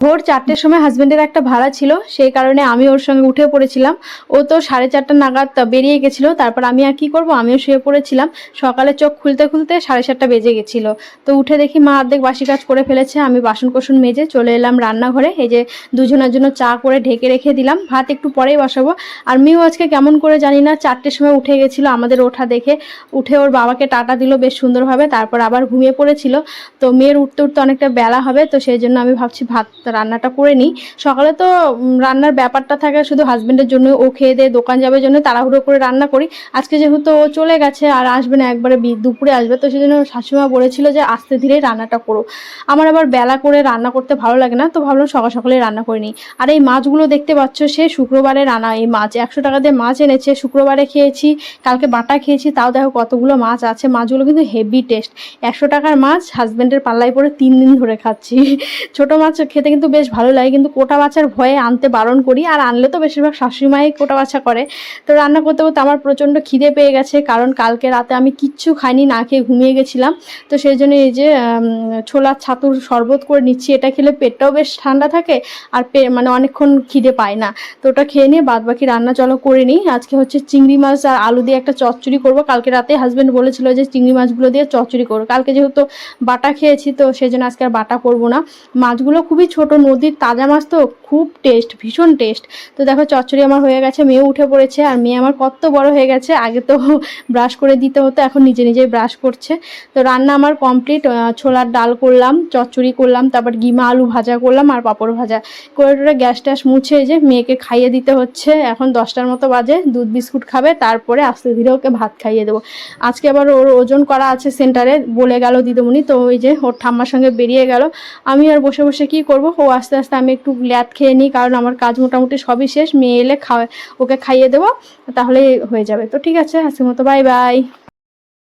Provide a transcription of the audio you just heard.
ভোর ৪টের সময় হাজবেন্ডের একটা ভাড়া ছিল, সেই কারণে আমি ওর সঙ্গে উঠে পড়েছিলাম। ও তো 4:30 নাগাদ বেরিয়ে গেছিল। তারপর আমি আর কি করব, আমিও শুয়ে পড়েছিলাম। সকালে চোখ খুলতে খুলতে 7:30 বেজে গেছিল। তো উঠে দেখি মা অর্ধেক বাসি কাজ করে ফেলেছে। আমি বাসন কোসন মেজে চলে এলাম রান্নাঘরে। এই যে দুজনের জন্য চা করে ঢেকে রেখে দিলাম, ভাত একটু পরেই বসাবো। আর মেয়েও আজকে কেমন করে জানি না 4টের সময় উঠে গেছিল, আমাদের ওঠা দেখে উঠে ওর বাবাকে টাটা দিল বেশ সুন্দরভাবে, তারপর আবার ঘুমিয়ে পড়েছিল। তো মেয়ের উঠতে উঠতে অনেকটা বেলা হবে, তো সেই জন্য আমি ভাবছি ভাত রান্নাটা করে নিই। সকালে তো রান্নার ব্যাপারটা থাকে শুধু হাজবেন্ডের জন্য, ও খেয়ে দিয়ে দোকান যাবে জন্য তাড়াহুড়ো করে রান্না করি। আজকে যেহেতু ও চলে গেছে আর আসবে না, একবারে দুপুরে আসবে, তো সেই জন্য শাশুড়িমা বলেছিল যে আস্তে ধীরেই রান্নাটা করো। আমার আবার বেলা করে রান্না করতে ভালো লাগে না, তো ভাবলাম সকাল সকালে রান্না করে নিই। আর এই মাছগুলো দেখতে পাচ্ছ, সে শুক্রবারে রান্না, এই মাছ 100 টাকা দিয়ে মাছ এনেছে, শুক্রবারে খেয়েছি, কালকে বাটা খেয়েছি, তাও দেখো কতগুলো মাছ আছে। মাছগুলো কিন্তু হেভি টেস্ট। 100 টাকার মাছ হাজবেন্ডের পাল্লায় পরে 3 দিন ধরে খাচ্ছি। ছোট মাছ খেতে কিন্তু বেশ ভালো লাগে, কিন্তু কোটা বাছার ভয়ে আনতে বারণ করি, আর আনলে তো বেশিরভাগ শাশুড়ি মাই কোটা বাছা করে। তো রান্না করতে করতে আমার প্রচণ্ড খিদে পেয়ে গেছে, কারণ কালকে রাতে আমি কিচ্ছু খাইনি, না খেয়ে ঘুমিয়ে গেছিলাম। তো সেই জন্য এই যে ছোলার ছাতুর শরবত করে নিচ্ছি, এটা খেলে পেটটাও বেশ ঠান্ডা থাকে আর মানে অনেকক্ষণ খিদে পায় না। তো ওটা খেয়ে নিয়ে বাদ বাকি রান্না চলো করে নিই। আজকে হচ্ছে চিংড়ি মাছ আর আলু দিয়ে একটা চচ্চড়ি করবো। কালকে রাতে হাজবেন্ড বলেছিল যে চিংড়ি মাছগুলো দিয়ে চচ্চড়ি করবো, কালকে যেহেতু বাটা খেয়েছি তো সেই জন্য আজকে আর বাটা করবো না। মাছগুলো খুবই ছোট, নদীর তাজা মাছ তো, খুব টেস্ট, ভীষণ টেস্ট। তো দেখো চচ্চড়ি আমার হয়ে গেছে, মেয়ে উঠে পড়েছে, আর মেয়ে আমার কত বড় হয়ে গেছে, আগে তো ব্রাশ করে দিতে হতো, এখন নিজে নিজেই ব্রাশ করছে। তো রান্না আমার কমপ্লিট। ছোলার ডাল করলাম, চচ্চড়ি করলাম, তারপর গিমা আলু ভাজা করলাম আর পাঁপড় ভাজা করে টোরে গ্যাস ট্যাস মুছে এই যে মেয়েকে খাইয়ে দিতে হচ্ছে। এখন 10টার মতো বাজে, দুধ বিস্কুট খাবে, তারপরে আস্তে ধীরে ওকে ভাত খাইয়ে দেবো। আজকে আবার ওর ওজন করা আছে সেন্টারে, বলে গেল দিদিমণি, তো ওই যে ওর ঠাম্মার সঙ্গে বেরিয়ে গেল। আমি আর বসে বসে কি করব, ও আস্তে আস্তে আমি একটু ল্যাদ খেয়ে নিই, কারণ আমার কাজ মোটামুটি সবই শেষ। মেয়ে এলে ওকে খাইয়ে দেবো, তাহলেই হয়ে যাবে। তো ঠিক আছে, আজকের মতো বাই বাই।